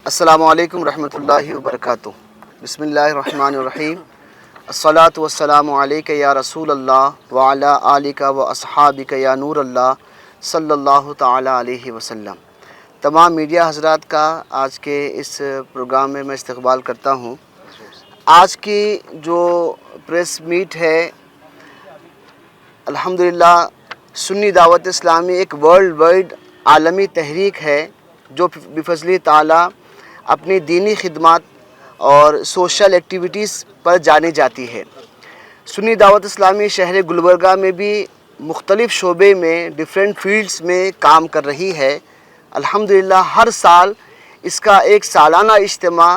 अस्सलामु अलैकुम रहमतुल्लाहि व बरकातुहू। बिस्मिल्लाहिर्रहमानिर्रहीम। अस्सलातु वस्सलामु अलैका या रसूल अल्लाह व अला आलिका व अस्हाबिका या नूर अल्लाह सल्लल्लाहु ताला अलैहि वसल्लम। तमाम मीडिया हज़रात का आज के इस प्रोग्राम में मैं इस्तक़बाल करता हूँ। आज की जो प्रेस मीट है, अल्हम्दुलिल्लाह सुन्नी दावत इस्लामी एक वर्ल्ड वाइड आलमी तहरीक है जो बिफ़ज़्ल ताला अपनी दीनी खिदमत और सोशल एक्टिविटीज़ पर जानी जाती है। सुन्नी दावत इस्लामी शहर गुलबर्गा में भी मुख्तलिफ़ शोबे में डिफरेंट फील्ड्स में काम कर रही है। अल्हम्दुलिल्लाह हर साल इसका एक सालाना इज्तिमा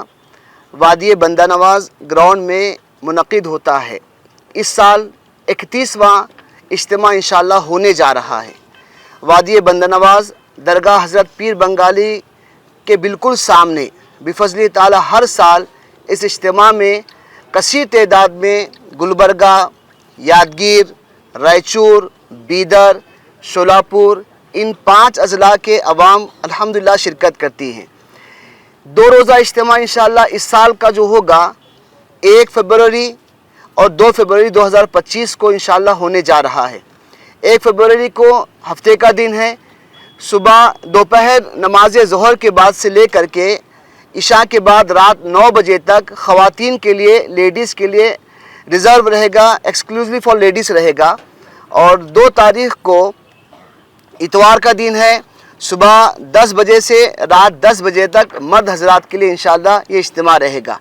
वादी बंदा नवाज़ ग्राउंड में मुनक़िद होता है। इस साल 31वां इज्तिमा इंशाअल्लाह होने जा रहा है। वादी बंदा नवाज़ दरगाह हज़रत पीर बंगाली के बिल्कुल सामने बिफ़ज़्ल ताला हर साल इस इज्तिमा में कसीर तादाद में गुलबर्गा, यादगीर, रायचूर, बीदर, शोलापुर इन 5 अज़ला के अवाम अल्हम्दुलिल्लाह शिरकत करती हैं। 2 रोज़ा इज्तिमा इंशाअल्लाह इस साल का जो होगा 1 फरवरी और 2 फरवरी 2025 को इंशाअल्लाह होने जा रहा है। 1 फरवरी को हफ्ते का दिन है। सुबह दोपहर नमाज ज़ोहर के बाद से लेकर के इशा के बाद रात 9 बजे तक ख़वातीन के लिए, लेडीज़ के लिए रिज़र्व रहेगा, एक्सक्लूसिवली फॉर लेडीज़ रहेगा। और 2 तारीख़ को इतवार का दिन है। सुबह 10 बजे से रात 10 बजे तक मर्द हज़रात के लिए इंशाअल्लाह ये इज्तिमा रहेगा।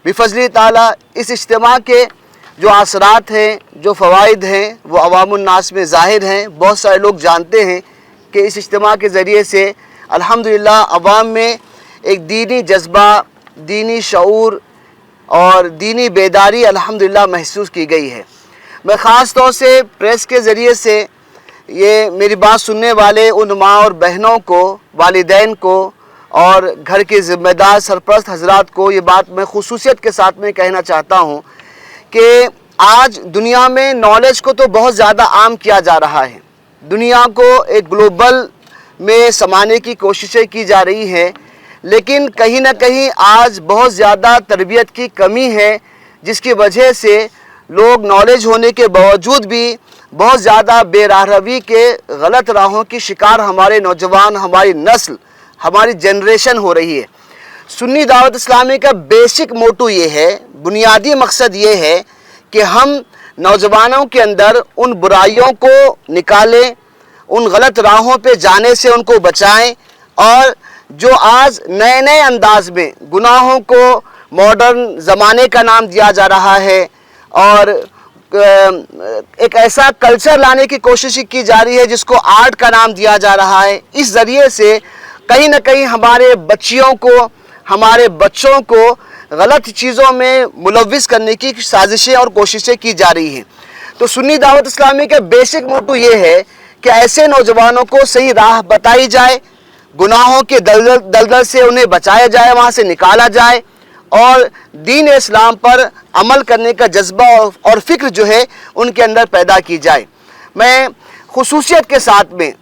बिफ़ज़्ल ताला इस इज्तिमा के जो असरात हैं, जो फ़वाइद हैं, वो अवामुन नास में ज़ाहिर हैं। बहुत सारे लोग जानते हैं कि इस इज्तिमा के ज़रिए से अल्हम्दुलिल्लाह अवाम में एक दीनी जज्बा, दीनी शऊर और दीनी बेदारी अल्हम्दुलिल्लाह महसूस की गई है। मैं ख़ास तौर से प्रेस के ज़रिए से ये मेरी बात सुनने वाले उन माँ और बहनों को, वालिदैन को और घर के ज़िम्मेदार सरपरस्त हज़रात को ये बात मैं ख़ुसूसियत के साथ में कहना चाहता हूँ कि आज दुनिया में नॉलेज को तो बहुत ज़्यादा आम किया जा रहा है। दुनिया को एक ग्लोबल में समाने की कोशिशें की जा रही हैं, लेकिन कहीं ना कहीं आज बहुत ज़्यादा तरबियत की कमी है, जिसकी वजह से लोग नॉलेज होने के बावजूद भी बहुत ज़्यादा बेराहरवी के गलत राहों की शिकार हमारे नौजवान, हमारी नस्ल, हमारी जनरेशन हो रही है। सुन्नी दावत इस्लामी का बेसिक मोटो ये है, बुनियादी मकसद ये है कि हम नौजवानों के अंदर उन बुराइयों को निकालें, उन गलत राहों पे जाने से उनको बचाएं और जो आज नए नए अंदाज में गुनाहों को मॉडर्न ज़माने का नाम दिया जा रहा है और एक ऐसा कल्चर लाने की कोशिश की जा रही है जिसको आर्ट का नाम दिया जा रहा है। इस ज़रिए से कहीं ना कहीं हमारे बच्चियों को, हमारे बच्चों को गलत चीज़ों में मुलव्विस करने की साजिशें और कोशिशें की जा रही हैं। तो सुन्नी दावत इस्लामी का बेसिक मोटो ये है कि ऐसे नौजवानों को सही राह बताई जाए, गुनाहों के दलदल से उन्हें बचाया जाए, वहाँ से निकाला जाए और दीन इस्लाम पर अमल करने का जज्बा और फ़िक्र जो है उनके अंदर पैदा की जाए। मैं खुसूसियत के साथ में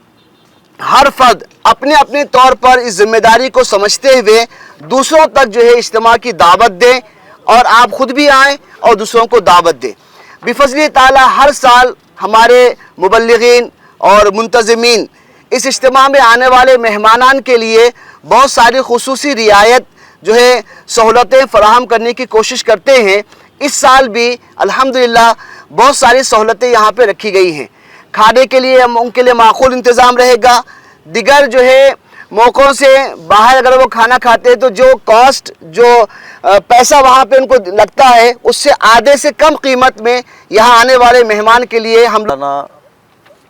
हर फर्द अपने अपने तौर पर इस जिम्मेदारी को समझते हुए दूसरों तक जो है इज्तिमा की दावत दें और आप ख़ुद भी आएँ और दूसरों को दावत दें। बिफ़ज़्ल ताला हर साल हमारे मुबल्लिगीन और मुंतज़मीन इस इज्तिमा में आने वाले मेहमानान के लिए बहुत सारी खुसूसी रियायत जो है सहूलतें फ़राहम करने की कोशिश करते हैं। इस साल भी अल्हम्दुलिल्लाह बहुत सारी सहूलतें यहाँ पे रखी गई हैं। खाने के लिए उनके लिए माकूल इंतज़ाम रहेगा। दिगर जो है मौक़ों से बाहर अगर वो खाना खाते हैं तो जो कॉस्ट, जो पैसा वहाँ पे उनको लगता है उससे आधे से कम कीमत में यहाँ आने वाले मेहमान के लिए हम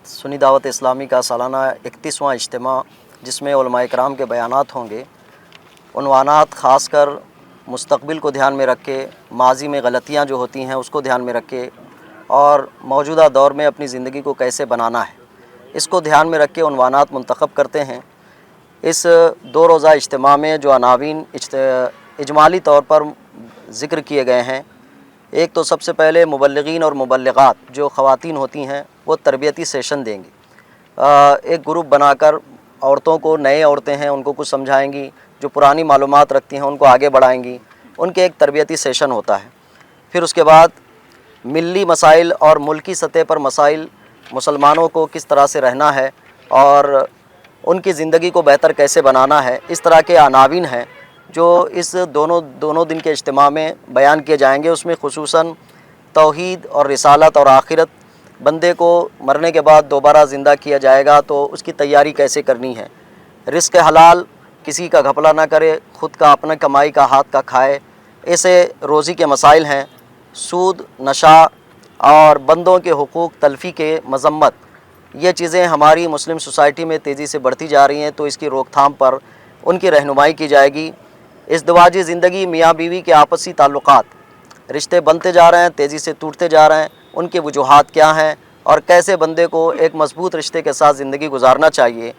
सुन्नी दावत इस्लामी का सालाना 31वां इज्तिमा जिसमें उलमाए किराम के बयानात होंगे, उन्वानात ख़ास कर मुस्तक़बिल को ध्यान में रख के, माजी में गलतियाँ जो होती हैं उसको ध्यान में रख के और मौजूदा दौर में अपनी ज़िंदगी को कैसे बनाना है, इसको ध्यान में रख के उन्वानात मुंतखब करते हैं। इस 2 रोज़ा इज्तिमा में जो अनावीन इजमाली तौर पर ज़िक्र किए गए हैं, एक तो सबसे पहले मुबल्लिगीन और मुबल्लिगात जो ख़वातीन होती हैं वो तरबियती सेशन देंगी। एक ग्रुप बनाकर औरतों को, नए औरतें हैं उनको कुछ समझाएंगी, جو پرانی معلومات رکھتی ہیں ان کو آگے بڑھائیں گی، ان کے ایک تربیتی سیشن ہوتا ہے۔ پھر اس کے بعد ملی مسائل اور ملکی سطح پر مسائل، مسلمانوں کو کس طرح سے رہنا ہے اور ان کی زندگی کو بہتر کیسے بنانا ہے، اس طرح کے عناوین ہیں جو اس دونوں دن کے اجتماع میں بیان کیے جائیں گے۔ اس میں خصوصاً توحید اور رسالت اور آخرت، بندے کو مرنے کے بعد دوبارہ زندہ کیا جائے گا تو اس کی تیاری کیسے کرنی ہے، رزق حلال، کسی کا گھپلا نہ کرے، خود کا اپنا کمائی کا ہاتھ کا کھائے، ایسے روزی کے مسائل ہیں، سود، نشہ اور بندوں کے حقوق تلفی کے مذمت، یہ چیزیں ہماری مسلم سوسائٹی میں تیزی سے بڑھتی جا رہی ہیں، تو اس کی روک تھام پر ان کی رہنمائی کی جائے گی۔ ازدواجی زندگی، میاں بیوی کے آپسی تعلقات، رشتے بنتے جا رہے ہیں، تیزی سے ٹوٹتے جا رہے ہیں، ان کی وجوہات کیا ہیں اور کیسے بندے کو ایک مضبوط رشتے کے ساتھ زندگی گزارنا چاہیے۔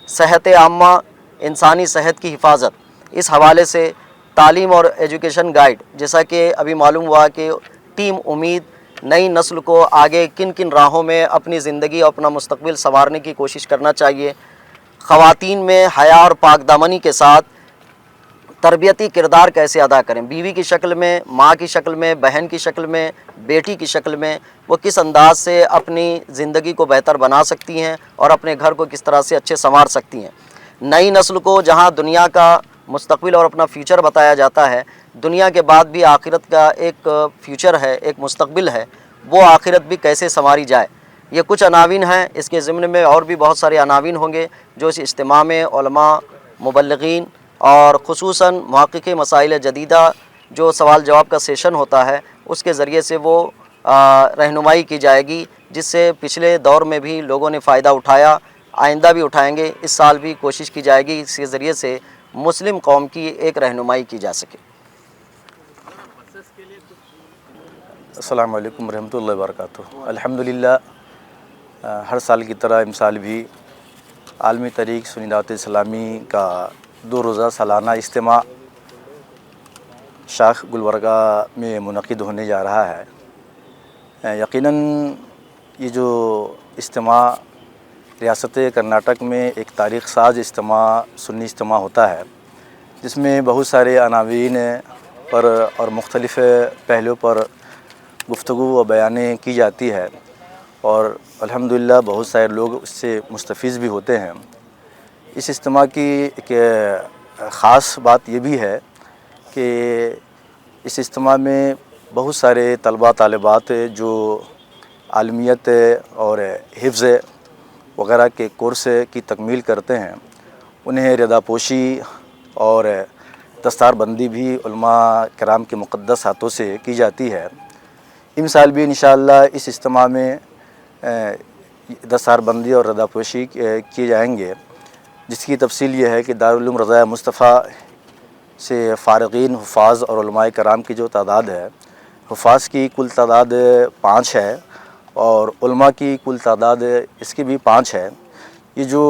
صحت عامہ، انسانی صحت کی حفاظت، اس حوالے سے تعلیم اور ایجوکیشن گائیڈ، جیسا کہ ابھی معلوم ہوا کہ ٹیم امید نئی نسل کو آگے کن کن راہوں میں اپنی زندگی اور اپنا مستقبل سنوارنے کی کوشش کرنا چاہیے۔ خواتین میں حیا اور پاک دامنی کے ساتھ تربیتی کردار کیسے ادا کریں، بیوی کی شکل میں، ماں کی شکل میں، بہن کی شکل میں، بیٹی کی شکل میں، وہ کس انداز سے اپنی زندگی کو بہتر بنا سکتی ہیں اور اپنے گھر کو کس طرح سے اچھے سنوار سکتی ہیں۔ نئی نسل کو جہاں دنیا کا مستقبل اور اپنا فیوچر بتایا جاتا ہے، دنیا کے بعد بھی آخرت کا ایک فیوچر ہے، ایک مستقبل ہے، وہ آخرت بھی کیسے سنواری جائے، یہ کچھ عناوین ہیں۔ اس کے ضمن میں اور بھی بہت سارے عناوین ہوں گے جو اس اجتماع میں علماء، مبلغین اور خصوصاً محقق مسائل جدیدہ جو سوال جواب کا سیشن ہوتا ہے اس کے ذریعے سے وہ رہنمائی کی جائے گی، جس سے پچھلے دور میں بھی لوگوں نے فائدہ اٹھایا، آئندہ بھی اٹھائیں گے، اس سال بھی کوشش کی جائے گی اس کے ذریعے سے مسلم قوم کی ایک رہنمائی کی جا سکے۔ السلام علیکم ورحمۃ اللہ وبرکاتہ۔ الحمدللہ ہر سال کی طرح امسال بھی عالمی تحریک سنی دعوت اسلامی کا 2 روزہ سالانہ اجتماع شاخ گلبرگہ میں منعقد ہونے جا رہا ہے۔ یقیناً یہ جو اجتماع ریاست کرناٹک میں ایک تاریخ ساز اجتماع، سنی اجتماع ہوتا ہے، جس میں بہت سارے عناوین پر اور مختلف پہلوؤں پر گفتگو و بیانیں کی جاتی ہے، اور الحمدللہ بہت سارے لوگ اس سے مستفیض بھی ہوتے ہیں۔ اس اجتماع کی ایک خاص بات یہ بھی ہے کہ اس اجتماع میں بہت سارے طلباء طالبات جو عالمیت اور حفظ وغیرہ کے کورس کی تکمیل کرتے ہیں، انہیں رضا پوشی اور دستار بندی بھی علماء کرام کے مقدس ہاتھوں سے کی جاتی ہے۔ ان سال بھی انشاءاللہ اس اجتماع میں دستار بندی اور رضا پوشی کیے جائیں گے، جس کی تفصیل یہ ہے کہ دارالعلوم رضا مصطفیٰ سے فارغین، حفاظ اور علماء کرام کی جو تعداد ہے، حفاظ کی کل تعداد 5 ہے اور علماء کی کل تعداد اس کی بھی 5 ہے۔ یہ جو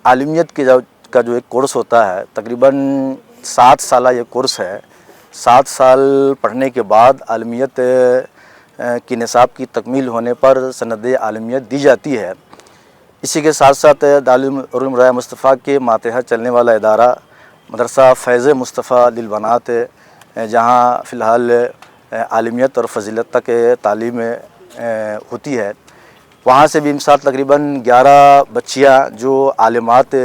عالمیت کا جو ایک کورس ہوتا ہے، تقریباً 7 سالہ یہ کورس ہے۔ 7 سال پڑھنے کے بعد عالمیت کی نصاب کی تکمیل ہونے پر سند عالمیت دی جاتی ہے۔ اسی کے ساتھ ساتھ دارالعلوم رضا مصطفیٰ کے ماتحت چلنے والا ادارہ مدرسہ فیض مصطفیٰ للبنات، جہاں فی الحال عالمیت اور فضیلت تک تعلیم ہوتی ہے، وہاں سے بھی امسال تقریباً 11 بچیاں جو عالمات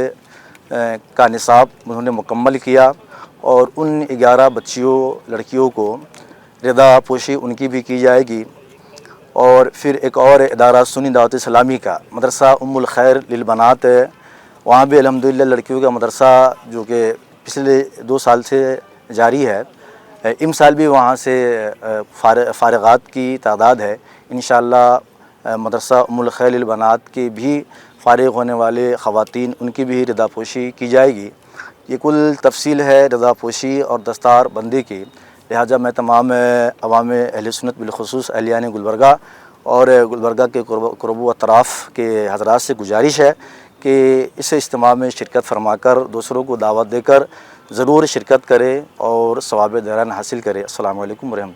کا نصاب انہوں نے مکمل کیا، اور ان 11 بچیوں لڑکیوں کو رضا پوشی ان کی بھی کی جائے گی۔ اور پھر ایک اور ادارہ سنی دعوت اسلامی کا مدرسہ ام الخیر للبنات، وہاں بھی الحمدللہ لڑکیوں کا مدرسہ جو کہ پچھلے 2 سال سے جاری ہے، امسال بھی وہاں سے فارغات کی تعداد ہے۔ انشاءاللہ مدرسہ ام الخیر للبنات کے بھی فارغ ہونے والے خواتین، ان کی بھی رضا پوشی کی جائے گی۔ یہ کل تفصیل ہے رضا پوشی اور دستار بندی کی، لہٰذا میں تمام عوام اہل سنت بالخصوص اہلیان گلبرگہ اور گلبرگہ کے قرب و اطراف کے حضرات سے گزارش ہے کہ اس اجتماع میں شرکت فرما کر دوسروں کو دعوت دے کر ضرور شرکت کرے اور ثواب دیران حاصل کرے۔ السلام علیکم ورحمۃ اللہ۔